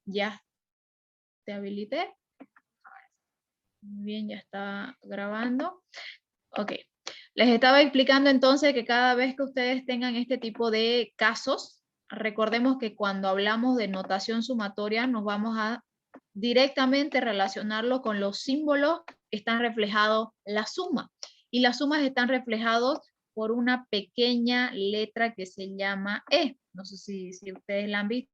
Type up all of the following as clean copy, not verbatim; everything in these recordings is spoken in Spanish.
Ya te habilité. Muy bien, ya está grabando. Ok. Les estaba explicando entonces que cada vez que ustedes tengan este tipo de casos, recordemos que cuando hablamos de notación sumatoria nos vamos a directamente relacionarlo con los símbolos que están reflejados la suma. Y las sumas están reflejados por una pequeña letra que se llama E. No sé si ustedes la han visto.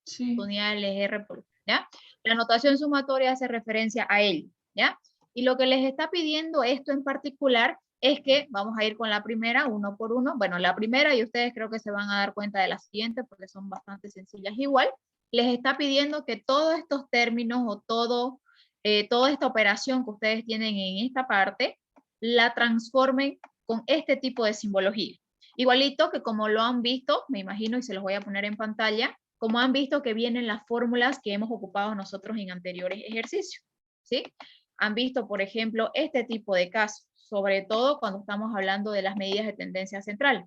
Sí. Unidades R por, ¿ya? La notación sumatoria hace referencia a él, ¿ya? Y lo que les está pidiendo esto en particular es que, vamos a ir con la primera, uno por uno. Bueno, la primera, y ustedes creo que se van a dar cuenta de la siguiente, porque son bastante sencillas igual. Les está pidiendo que todos estos términos o toda esta operación que ustedes tienen en esta parte, la transformen con este tipo de simbología. Igualito que como lo han visto, me imagino, y se los voy a poner en pantalla, como han visto que vienen las fórmulas que hemos ocupado nosotros en anteriores ejercicios, ¿sí? Han visto, por ejemplo, este tipo de casos, sobre todo cuando estamos hablando de las medidas de tendencia central,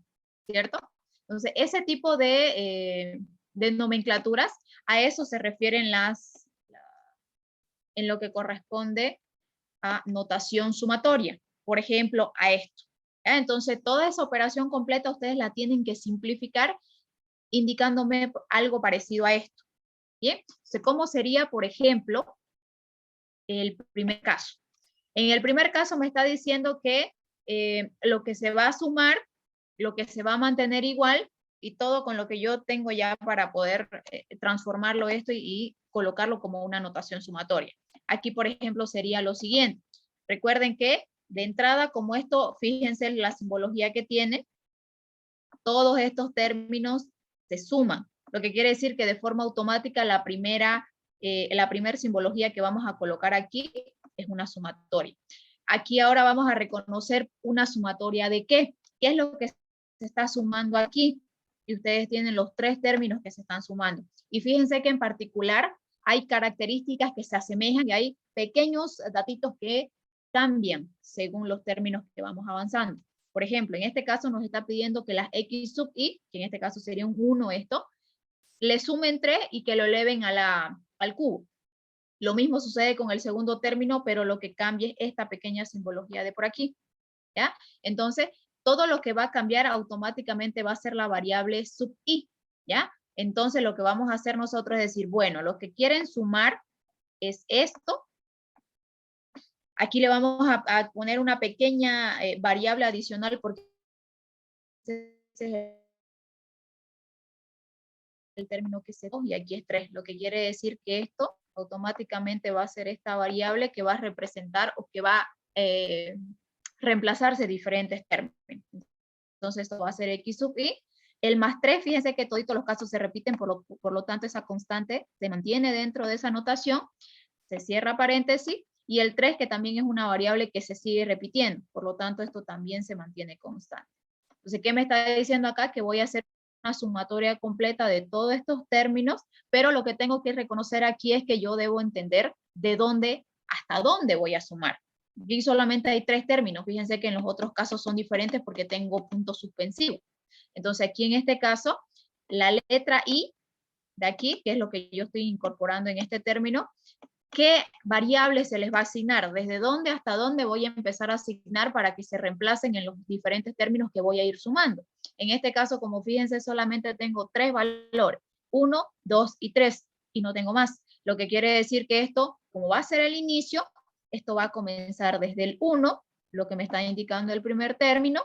¿cierto? Entonces, ese tipo de nomenclaturas, a eso se refieren en lo que corresponde a notación sumatoria, por ejemplo, a esto. ¿Ya? Entonces, toda esa operación completa ustedes la tienen que simplificar indicándome algo parecido a esto. ¿Bien? Entonces, ¿cómo sería, por ejemplo, el primer caso? En el primer caso me está diciendo que lo que se va a sumar, lo que se va a mantener igual, y todo con lo que yo tengo ya para poder transformarlo esto y colocarlo como una notación sumatoria. Aquí, por ejemplo, sería lo siguiente. Recuerden que de entrada, como esto, fíjense la simbología que tiene, todos estos términos se suman, lo que quiere decir que de forma automática la primera simbología que vamos a colocar aquí es una sumatoria. Aquí ahora vamos a reconocer una sumatoria de qué. ¿Qué es lo que se está sumando aquí? Y ustedes tienen los tres términos que se están sumando. Y fíjense que en particular hay características que se asemejan y hay pequeños datitos que cambian según los términos que vamos avanzando. Por ejemplo, en este caso nos está pidiendo que las x sub i, que en este caso sería un 1 esto, le sumen 3 y que lo eleven al cubo. Lo mismo sucede con el segundo término, pero lo que cambia es esta pequeña simbología de por aquí. ¿Ya? Entonces, todo lo que va a cambiar automáticamente va a ser la variable sub i. ¿Ya? Entonces, lo que vamos a hacer nosotros es decir, bueno, lo que quieren sumar es esto. Aquí le vamos a poner una pequeña variable adicional porque ese es el término que se da, y aquí es 3, lo que quiere decir que esto automáticamente va a ser esta variable que va a representar o que va a reemplazarse diferentes términos. Entonces esto va a ser x sub i. El más 3, fíjense que todos los casos se repiten, por lo tanto esa constante se mantiene dentro de esa notación, se cierra paréntesis, y el 3 que también es una variable que se sigue repitiendo, por lo tanto esto también se mantiene constante. Entonces, ¿qué me está diciendo acá? Que voy a hacer una sumatoria completa de todos estos términos, pero lo que tengo que reconocer aquí es que yo debo entender de dónde hasta dónde voy a sumar. Aquí solamente hay 3 términos, fíjense que en los otros casos son diferentes porque tengo puntos suspensivos. Entonces, aquí en este caso, la letra I de aquí, que es lo que yo estoy incorporando en este término, ¿qué variable se les va a asignar? ¿Desde dónde hasta dónde voy a empezar a asignar para que se reemplacen en los diferentes términos que voy a ir sumando? En este caso, como fíjense, solamente tengo 3 valores, 1, 2 y 3, y no tengo más. Lo que quiere decir que esto, como va a ser el inicio, esto va a comenzar desde el 1, lo que me está indicando el primer término,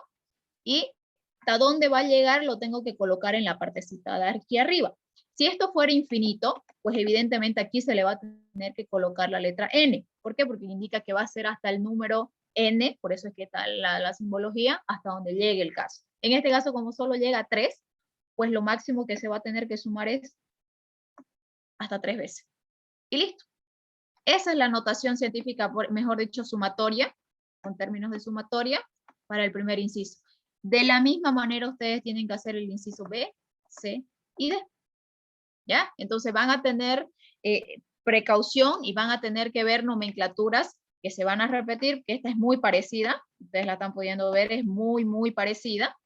y hasta dónde va a llegar lo tengo que colocar en la partecita de aquí arriba. Si esto fuera infinito, pues evidentemente aquí se le va a tener que colocar la letra n. ¿Por qué? Porque indica que va a ser hasta el número n, por eso es que está la simbología, hasta donde llegue el caso. En este caso, como solo llega a 3, pues lo máximo que se va a tener que sumar es hasta 3 veces. Y listo. Esa es la notación científica, mejor dicho, sumatoria, con términos de sumatoria, para el primer inciso. De la misma manera, ustedes tienen que hacer el inciso B, C y D. ¿Ya? Entonces van a tener precaución y van a tener que ver nomenclaturas que se van a repetir, que esta es muy parecida, ustedes la están pudiendo ver, es muy, muy parecida.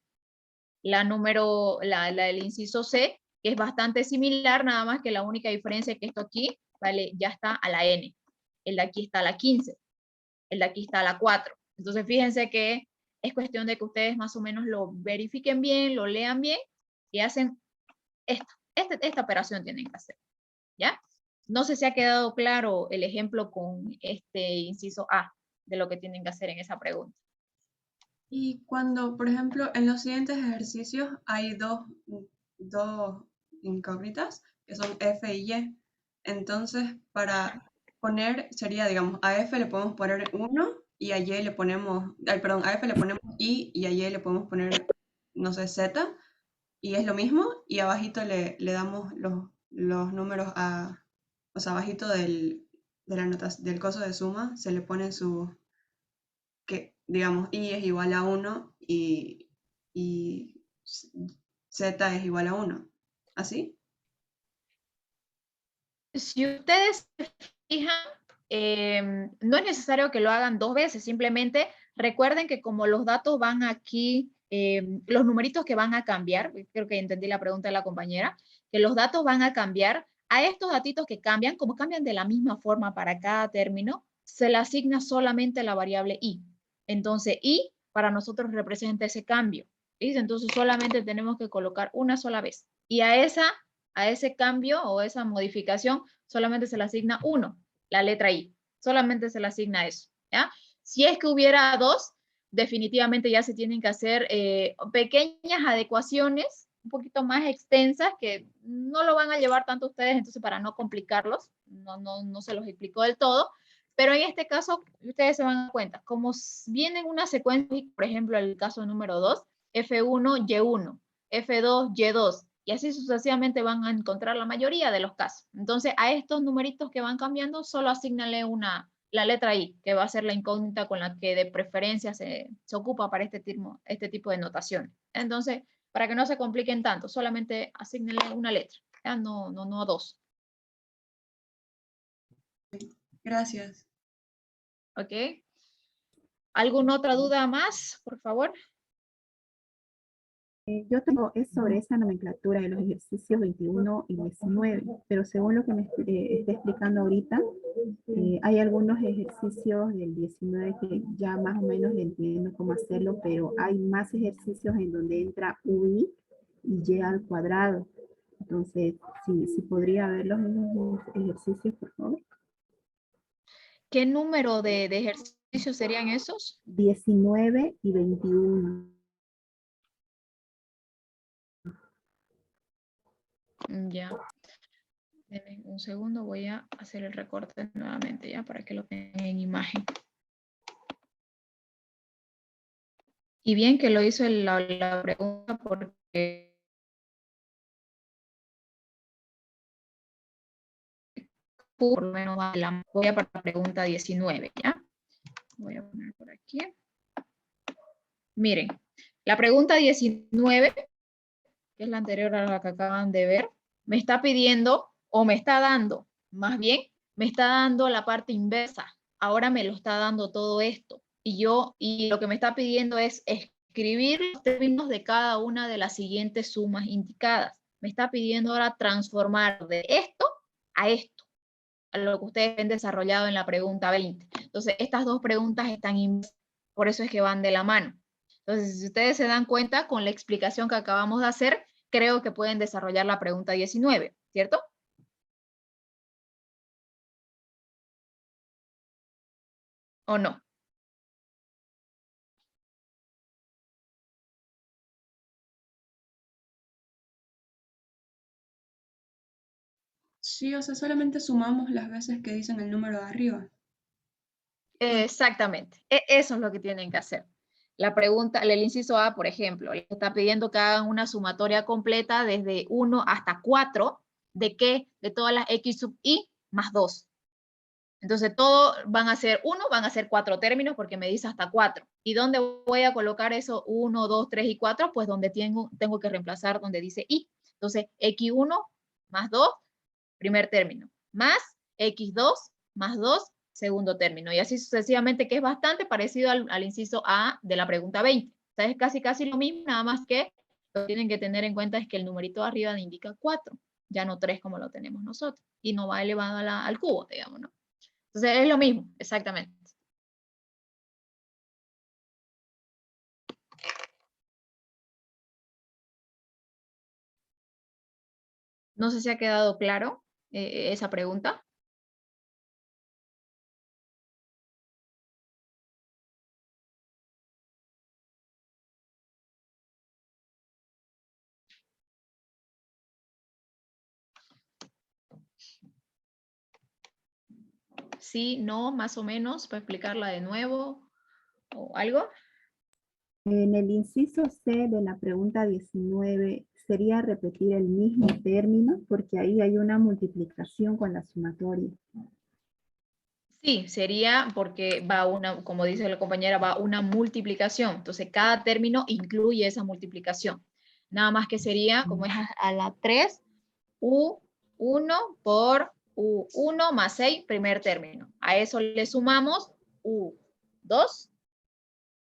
la del inciso C, que es bastante similar, nada más que la única diferencia es que esto aquí, ¿vale? Ya está a la N. El de aquí está a la 15. El de aquí está a la 4. Entonces, fíjense que es cuestión de que ustedes más o menos lo verifiquen bien, lo lean bien, y hacen esta operación tienen que hacer, ¿ya? No sé si ha quedado claro el ejemplo con este inciso A de lo que tienen que hacer en esa pregunta. Y cuando, por ejemplo, en los siguientes ejercicios hay dos incógnitas, que son F y Y. Entonces, para poner, sería, digamos, a F le podemos poner 1 y a Y le ponemos, perdón, a F le ponemos I y a Y le podemos poner, no sé, Z, y es lo mismo, y abajito le damos los números a, o sea, abajito del coso de suma, se le pone que, digamos, I es igual a 1 y Z es igual a 1. ¿Así? Si ustedes se fijan, no es necesario que lo hagan 2 veces, simplemente recuerden que como los datos van aquí, los numeritos que van a cambiar, creo que entendí la pregunta de la compañera, que los datos van a cambiar, a estos datitos que cambian, como cambian de la misma forma para cada término, se le asigna solamente la variable i. Entonces, i para nosotros representa ese cambio. ¿Sí? Entonces, solamente tenemos que colocar una sola vez. Y a ese cambio o esa modificación solamente se le asigna 1, la letra I. Solamente se le asigna eso. ¿Ya? Si es que hubiera 2, definitivamente ya se tienen que hacer pequeñas adecuaciones, un poquito más extensas, que no lo van a llevar tanto ustedes, entonces para no complicarlos, no se los explico del todo, pero en este caso, ustedes se van a dar cuenta, como viene en una secuencia, por ejemplo, el caso número 2, F1, Y1, F2, Y2, y así sucesivamente van a encontrar la mayoría de los casos. Entonces, a estos numeritos que van cambiando, solo asignale la letra I, que va a ser la incógnita con la que de preferencia se ocupa para este tipo de notación. Entonces, para que no se compliquen tanto, solamente asignenle una letra, ¿ya? No 2. Gracias. ¿Ok? ¿Alguna otra duda más, por favor? Yo tengo, es sobre esa nomenclatura de los ejercicios 21 y 19, pero según lo que me está explicando ahorita, hay algunos ejercicios del 19 que ya más o menos entiendo cómo hacerlo, pero hay más ejercicios en donde entra UI y Y al cuadrado. Entonces, si podría ver los ejercicios, por favor. ¿Qué número de ejercicios serían esos? 19 y 21. Ya. Denme un segundo, voy a hacer el recorte nuevamente, ya, para que lo tengan en imagen. Y bien que lo hizo la pregunta porque por lo menos voy a para la pregunta 19, ¿ya? Voy a poner por aquí. Miren, la pregunta 19, que es la anterior a la que acaban de ver, me está pidiendo, o me está dando, más bien, me está dando la parte inversa. Ahora me lo está dando todo esto. Y lo que me está pidiendo es escribir los términos de cada una de las siguientes sumas indicadas. Me está pidiendo ahora transformar de esto a esto, a lo que ustedes han desarrollado en la pregunta 20. Entonces, estas dos preguntas están inversas, por eso es que van de la mano. Entonces, si ustedes se dan cuenta, con la explicación que acabamos de hacer, creo que pueden desarrollar la pregunta 19, ¿cierto? ¿O no? Sí, o sea, solamente sumamos las veces que dicen el número de arriba. Exactamente. Eso es lo que tienen que hacer. La pregunta, el inciso A, por ejemplo, le está pidiendo que hagan una sumatoria completa desde 1 hasta 4. ¿De qué? De todas las X sub I más 2. Entonces, todo van a ser 1, van a ser 4 términos porque me dice hasta 4. ¿Y dónde voy a colocar eso 1, 2, 3 y 4? Pues donde tengo que reemplazar donde dice I. Entonces, X1 más 2, primer término, más X2 más 2, segundo término. Y así sucesivamente, que es bastante parecido al inciso A de la pregunta 20. O sea, es casi lo mismo, nada más que Lo que tienen que tener en cuenta es que el numerito de arriba indica 4, ya no 3 como lo tenemos nosotros, y no va elevado al cubo, digamos, ¿no? Entonces es lo mismo, exactamente. No sé si ha quedado claro esa pregunta. Sí, no, más o menos, para explicarla de nuevo o algo. En el inciso C de la pregunta 19, ¿sería repetir el mismo término? Porque ahí hay una multiplicación con la sumatoria. Sí, sería porque va una, como dice la compañera, va una multiplicación. Entonces, cada término incluye esa multiplicación. Nada más que sería, como es a la 3, U1 por U1 más 6, primer término. A eso le sumamos U2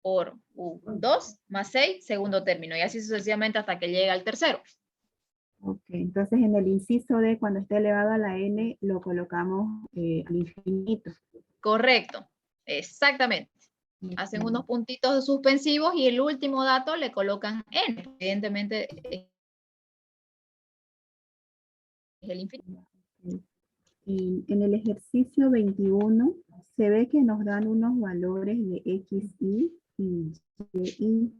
por U2 más 6, segundo término. Y así sucesivamente hasta que llegue al tercero. Ok, entonces en el inciso D, cuando esté elevado a la n, lo colocamos al infinito. Correcto, exactamente. Hacen unos puntitos suspensivos y el último dato le colocan n. Evidentemente es el infinito. En el ejercicio 21 se ve que nos dan unos valores de xy y y.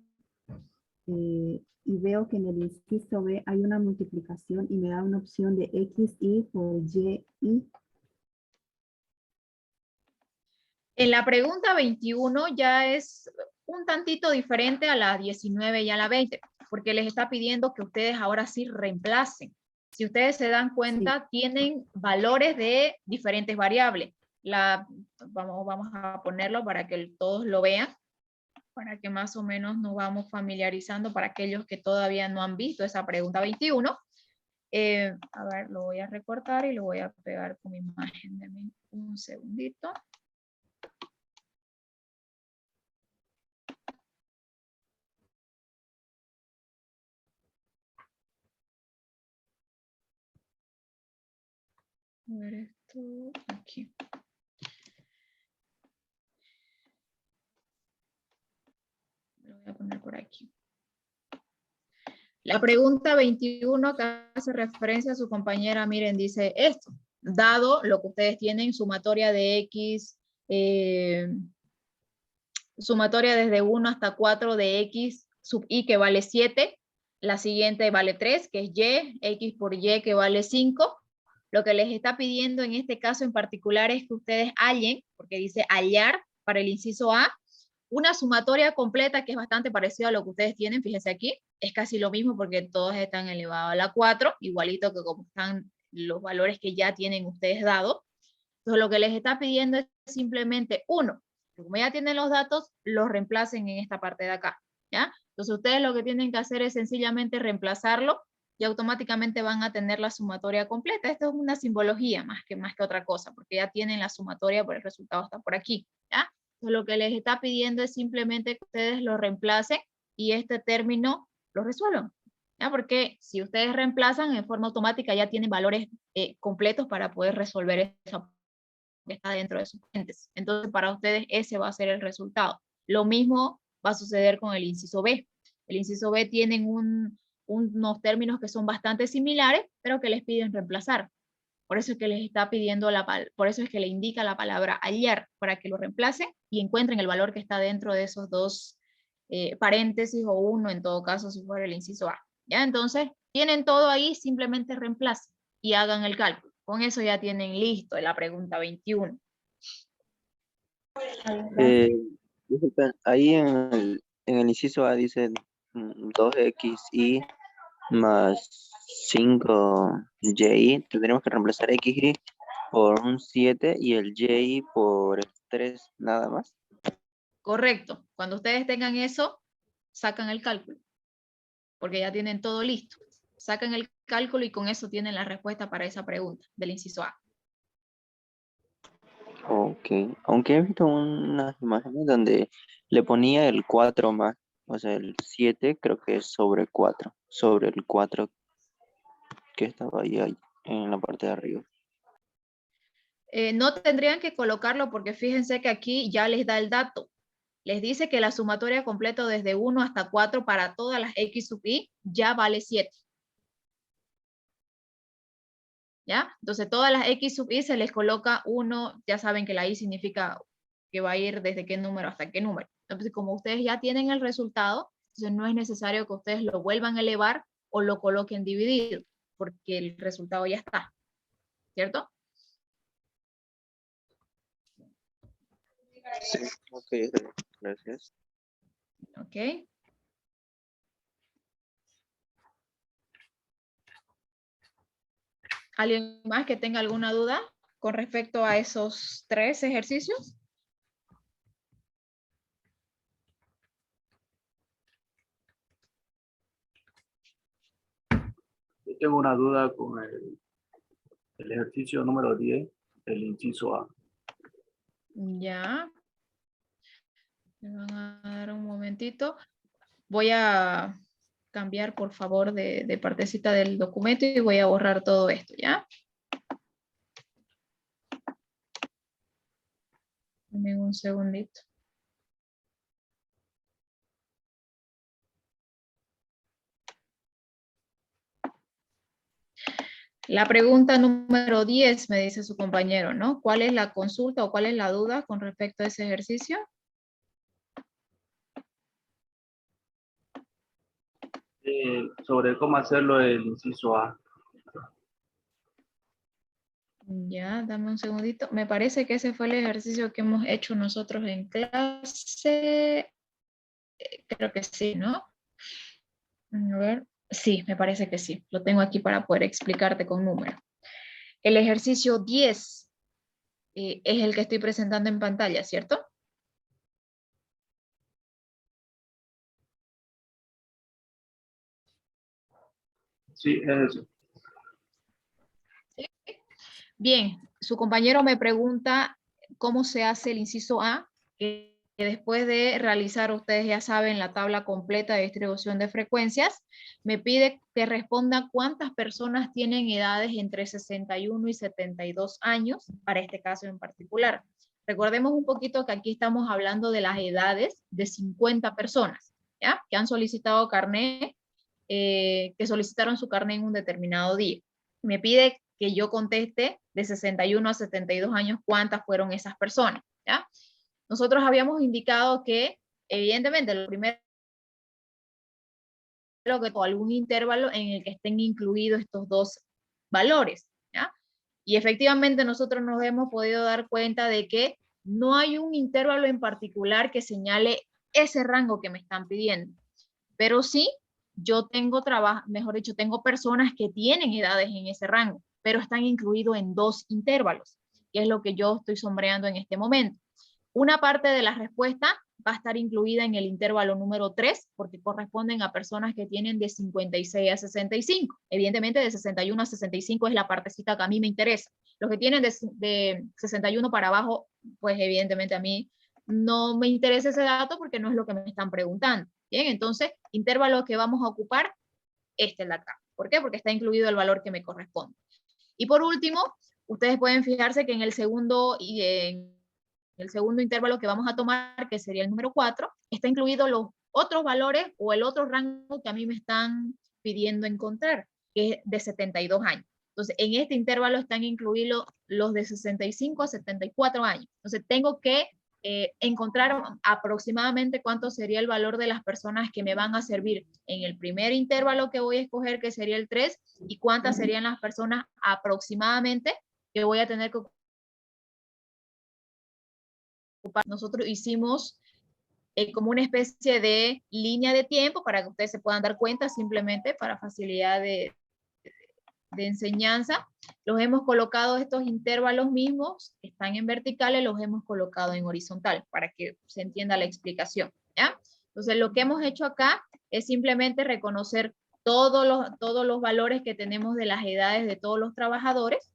Y veo que en el inciso B hay una multiplicación y me da una opción de xy por y. En la pregunta 21 ya es un tantito diferente a la 19 y a la 20, porque les está pidiendo que ustedes ahora sí reemplacen. Si ustedes se dan cuenta, tienen valores de diferentes variables. Vamos a ponerlo para que todos lo vean, para que más o menos nos vamos familiarizando para aquellos que todavía no han visto esa pregunta 21. A ver, lo voy a recortar y lo voy a pegar con mi imagen. Denme un segundito. A ver esto aquí. Lo voy a poner por aquí. La pregunta 21 que hace referencia a su compañera, miren, dice esto. Dado lo que ustedes tienen, sumatoria de X, sumatoria desde 1 hasta 4 de X sub Y que vale 7, la siguiente vale 3, que es Y, X por Y que vale 5. Lo que les está pidiendo en este caso en particular es que ustedes hallen, porque dice hallar para el inciso A, una sumatoria completa que es bastante parecida a lo que ustedes tienen, fíjense aquí, es casi lo mismo porque todas están elevadas a la 4, igualito que como están los valores que ya tienen ustedes dados. Entonces lo que les está pidiendo es simplemente uno, como ya tienen los datos, los reemplacen en esta parte de acá, ¿ya? Entonces ustedes lo que tienen que hacer es sencillamente reemplazarlo y automáticamente van a tener la sumatoria completa. Esto es una simbología más que otra cosa, porque ya tienen la sumatoria, pero el resultado está por aquí, ¿ya? Entonces lo que les está pidiendo es simplemente que ustedes lo reemplacen y este término lo resuelvan, ¿ya? Porque si ustedes reemplazan en forma automática ya tienen valores completos para poder resolver esa que está dentro de sus clientes. Entonces, para ustedes ese va a ser el resultado. Lo mismo va a suceder con el inciso B. El inciso B tienen unos términos que son bastante similares, pero que les piden reemplazar. Por eso es que les está pidiendo por eso es que le indica la palabra hallar para que lo reemplacen y encuentren el valor que está dentro de esos dos paréntesis o uno en todo caso si fuera el inciso A. ¿Ya? Entonces, tienen todo ahí, simplemente reemplacen y hagan el cálculo. Con eso ya tienen listo la pregunta 21. Disculpen, ahí en el inciso A dice 2xy más 5y. Tendremos que reemplazar xy por un 7 y el y por 3 nada más. Correcto. Cuando ustedes tengan eso, sacan el cálculo, porque ya tienen todo listo. Sacan el cálculo y con eso tienen la respuesta para esa pregunta del inciso A. Ok, aunque he visto unas imágenes donde le ponía el 4 más O sea, el 7 creo que es sobre 4. Sobre el 4 que estaba ahí en la parte de arriba. No tendrían que colocarlo porque fíjense que aquí ya les da el dato. Les dice que la sumatoria completa desde 1 hasta 4 para todas las x sub i ya vale 7. ¿Ya? Entonces todas las x sub i se les coloca 1, ya saben que la i significa que va a ir desde qué número hasta qué número. Entonces como ustedes ya tienen el resultado, entonces no es necesario que ustedes lo vuelvan a elevar o lo coloquen dividido, porque el resultado ya está, ¿cierto? Sí, ok, gracias. Ok. ¿Alguien más que tenga alguna duda con respecto a esos 3 ejercicios? Yo tengo una duda con el ejercicio número 10, el inciso A. Ya. Me van a dar un momentito. Voy a cambiar, por favor, de partecita del documento y voy a borrar todo esto, ¿ya? Dame un segundito. La pregunta número 10 me dice su compañero, ¿no? ¿Cuál es la consulta o cuál es la duda con respecto a ese ejercicio? Sobre cómo hacerlo el inciso A. Ya, dame un segundito. Me parece que ese fue el ejercicio que hemos hecho nosotros en clase. Creo que sí, ¿no? A ver. Sí, me parece que sí. Lo tengo aquí para poder explicarte con números. El ejercicio 10 es el que estoy presentando en pantalla, ¿cierto? Sí, es eso. Bien, su compañero me pregunta cómo se hace el inciso A, que después de realizar, ustedes ya saben, la tabla completa de distribución de frecuencias, me pide que responda cuántas personas tienen edades entre 61 y 72 años, para este caso en particular. Recordemos un poquito que aquí estamos hablando de las edades de 50 personas, ¿ya? Que han solicitado carnet, que solicitaron su carnet en un determinado día. Me pide que yo conteste de 61 a 72 años cuántas fueron esas personas, ¿ya? Nosotros habíamos indicado que, evidentemente, lo primero que todo, algún intervalo en el que estén incluidos estos dos valores, ¿ya? Y efectivamente nosotros nos hemos podido dar cuenta de que no hay un intervalo en particular que señale ese rango que me están pidiendo, pero sí yo tengo mejor dicho, tengo personas que tienen edades en ese rango, pero están incluidos en dos intervalos, que es lo que yo estoy sombreando en este momento. Una parte de la respuesta va a estar incluida en el intervalo número 3, porque corresponden a personas que tienen de 56 a 65. Evidentemente, de 61 a 65 es la partecita que a mí me interesa. Los que tienen de 61 para abajo, pues evidentemente a mí no me interesa ese dato porque no es lo que me están preguntando. Bien, entonces, intervalo que vamos a ocupar, este es de acá. ¿Por qué? Porque está incluido el valor que me corresponde. Y por último, ustedes pueden fijarse que en el segundo intervalo que vamos a tomar, que sería el número 4, está incluido los otros valores o el otro rango que a mí me están pidiendo encontrar, que es de 72 años. Entonces, en este intervalo están incluidos los de 65 a 74 años. Entonces, tengo que encontrar aproximadamente cuánto sería el valor de las personas que me van a servir en el primer intervalo que voy a escoger, que sería el 3, y cuántas serían las personas aproximadamente que voy a tener que ocupar. Nosotros hicimos como una especie de línea de tiempo para que ustedes se puedan dar cuenta, simplemente para facilidad de enseñanza. Los hemos colocado, estos intervalos mismos, que están en verticales, los hemos colocado en horizontal, para que se entienda la explicación, ¿ya? Entonces, lo que hemos hecho acá es simplemente reconocer todos los valores que tenemos de las edades de todos los trabajadores,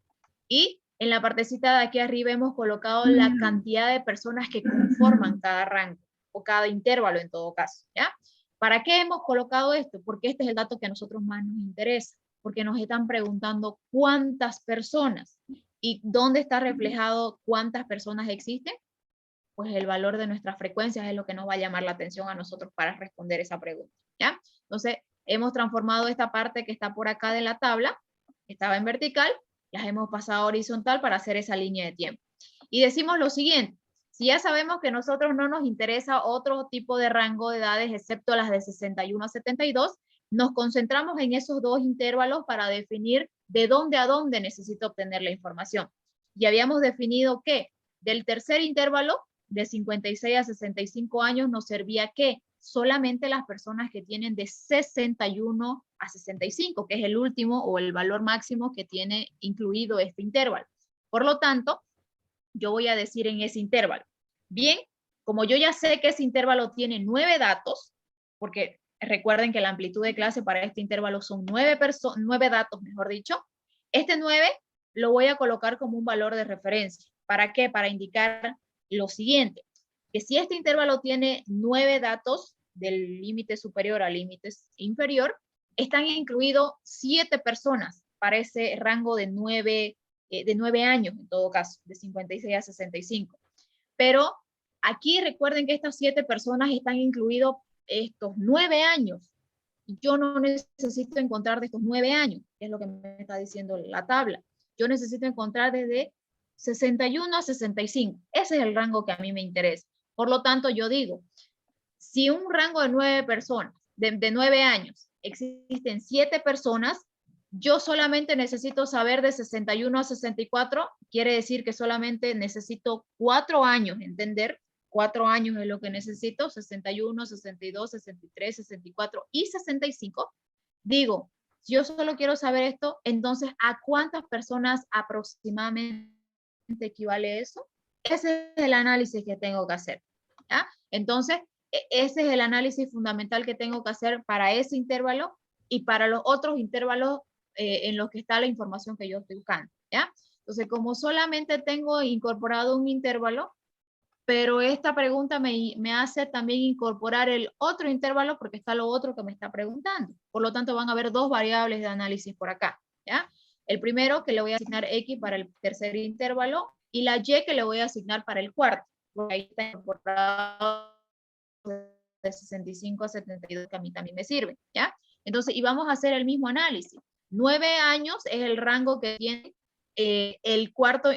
y en la partecita de aquí arriba hemos colocado la cantidad de personas que conforman cada rango, o cada intervalo en todo caso, ¿ya? ¿Para qué hemos colocado esto? Porque este es el dato que a nosotros más nos interesa, porque nos están preguntando cuántas personas y dónde está reflejado cuántas personas existen. Pues el valor de nuestras frecuencias es lo que nos va a llamar la atención a nosotros para responder esa pregunta, ¿ya? Entonces, hemos transformado esta parte que está por acá de la tabla, que estaba en vertical, las hemos pasado a horizontal para hacer esa línea de tiempo. Y decimos lo siguiente: si ya sabemos que a nosotros no nos interesa otro tipo de rango de edades excepto las de 61 a 72, nos concentramos en esos dos intervalos para definir de dónde a dónde necesito obtener la información. Y habíamos definido que del tercer intervalo, de 56 a 65 años, nos servía que solamente las personas que tienen de 61 a 65, que es el último o el valor máximo que tiene incluido este intervalo. Por lo tanto, yo voy a decir en ese intervalo. Bien, como yo ya sé que ese intervalo tiene 9 datos, porque recuerden que la amplitud de clase para este intervalo son 9 datos, mejor dicho, este 9 lo voy a colocar como un valor de referencia. ¿Para qué? Para indicar lo siguiente, que si este intervalo tiene 9 datos del límite superior al límite inferior, están incluidos 7 personas para ese rango de 9 años, en todo caso, de 56 a 65. Pero aquí recuerden que estas 7 personas están incluidos estos 9 años. Y yo no necesito encontrar de estos 9 años, que es lo que me está diciendo la tabla. Yo necesito encontrar desde 61 a 65. Ese es el rango que a mí me interesa. Por lo tanto, yo digo, si un rango de 9 personas, de 9 años, existen 7 personas, yo solamente necesito saber de 61 a 64, quiere decir que solamente necesito 4 años, entender, 4 años es lo que necesito, 61, 62, 63, 64 y 65. Digo, si yo solo quiero saber esto, entonces, ¿a cuántas personas aproximadamente equivale eso? Ese es el análisis que tengo que hacer, ¿ya? Entonces, ese es el análisis fundamental que tengo que hacer para ese intervalo y para los otros intervalos en los que está la información que yo estoy buscando, ¿ya? Entonces, como solamente tengo incorporado un intervalo, pero esta pregunta me hace también incorporar el otro intervalo porque está lo otro que me está preguntando. Por lo tanto, van a haber dos variables de análisis por acá, ¿ya? El primero que le voy a asignar X para el tercer intervalo y la Y que le voy a asignar para el cuarto. Porque ahí está incorporado de 65 a 72 que a mí también me sirve, ¿ya? Entonces, y vamos a hacer el mismo análisis. 9 años es el rango que tiene el cuarto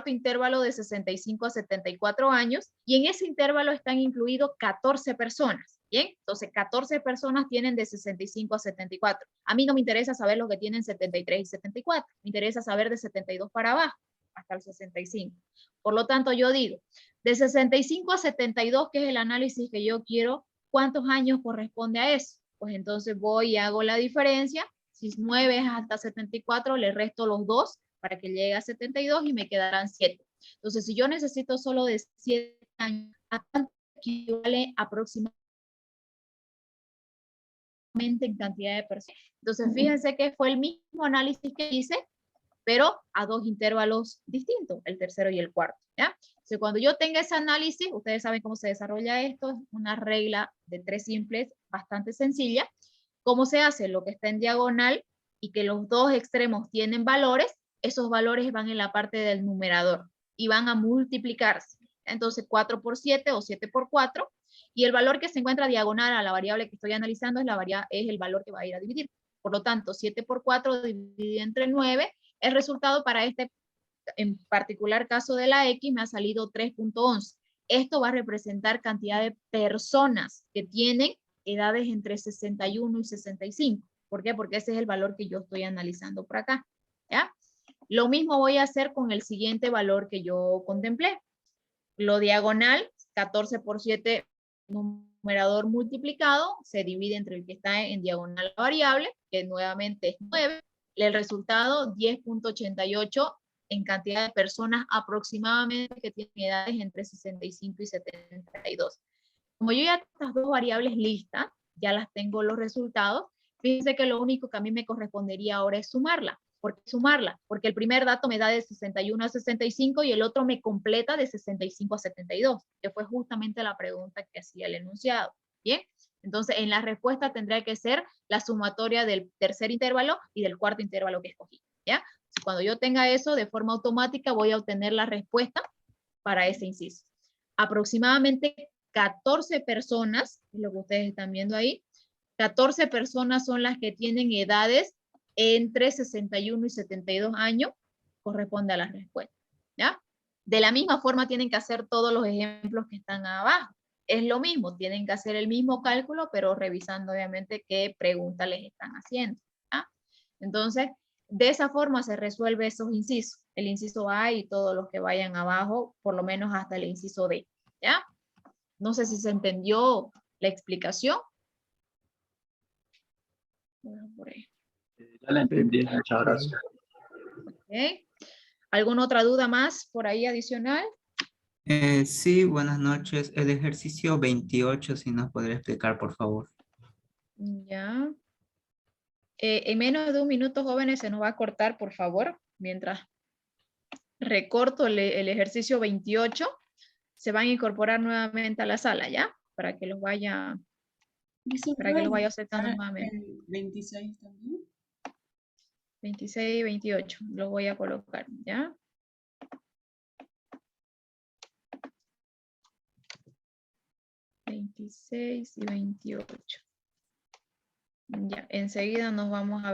intervalo de 65 a 74 años, y en ese intervalo están incluidos 14 personas, ¿bien? Entonces, 14 personas tienen de 65 a 74. A mí no me interesa saber los que tienen 73 y 74, me interesa saber de 72 para abajo, hasta el 65. Por lo tanto, yo digo, de 65 a 72, que es el análisis que yo quiero, ¿cuántos años corresponde a eso? Pues entonces voy y hago la diferencia. Si 9 es hasta 74, le resto los 2 para que llegue a 72 y me quedarán 7. Entonces, si yo necesito solo de 7 años, ¿a cuánto equivale aproximadamente en cantidad de personas? Entonces, fíjense que fue el mismo análisis que hice, pero a dos intervalos distintos, el tercero y el cuarto, ¿ya? Entonces, cuando yo tenga ese análisis, ustedes saben cómo se desarrolla esto, es una regla de 3 simples, bastante sencilla. ¿Cómo se hace? Lo que está en diagonal y que los dos extremos tienen valores, esos valores van en la parte del numerador y van a multiplicarse. Entonces, 4 por 7 o 7 por 4, y el valor que se encuentra diagonal a la variable que estoy analizando es el valor que va a ir a dividir. Por lo tanto, 7 por 4 dividido entre 9, el resultado para este en particular caso de la X me ha salido 3.11. Esto va a representar cantidad de personas que tienen edades entre 61 y 65. ¿Por qué? Porque ese es el valor que yo estoy analizando por acá, ¿ya? Lo mismo voy a hacer con el siguiente valor que yo contemplé. Lo diagonal, 14 por 7, numerador multiplicado, se divide entre el que está en diagonal la variable, que nuevamente es 9. El resultado, 10.88 en cantidad de personas aproximadamente que tienen edades entre 65 y 72. Como yo ya estas dos variables listas, ya las tengo los resultados, fíjense que lo único que a mí me correspondería ahora es sumarla. ¿Por qué sumarla? Porque el primer dato me da de 61 a 65 y el otro me completa de 65 a 72, que fue justamente la pregunta que hacía el enunciado. Bien, Entonces, en la respuesta tendría que ser la sumatoria del tercer intervalo y del cuarto intervalo que escogí, ¿ya? Cuando yo tenga eso, de forma automática voy a obtener la respuesta para ese inciso. Aproximadamente 14 personas, es lo que ustedes están viendo ahí, 14 personas son las que tienen edades entre 61 y 72 años, corresponde a la respuesta, ¿ya? De la misma forma tienen que hacer todos los ejemplos que están abajo. Es lo mismo, tienen que hacer el mismo cálculo, pero revisando obviamente qué pregunta les están haciendo, ¿ya? Entonces, de esa forma se resuelve esos incisos, el inciso A y todos los que vayan abajo, por lo menos hasta el inciso D, ¿ya? No sé si se entendió la explicación. Bueno, por ahí. Ya la entendí, muchas gracias. Okay. ¿Alguna otra duda más por ahí adicional? Sí, buenas noches. El ejercicio 28, si nos podría explicar, por favor. Ya. En menos de un minuto, jóvenes, se nos va a cortar, por favor, mientras recorto el ejercicio 28, se van a incorporar nuevamente a la sala, ¿ya? Para que los vaya aceptando nuevamente. El 26 también. 26 y 28, los voy a colocar, ¿ya? ¿26 y 28? Ya, enseguida nos vamos a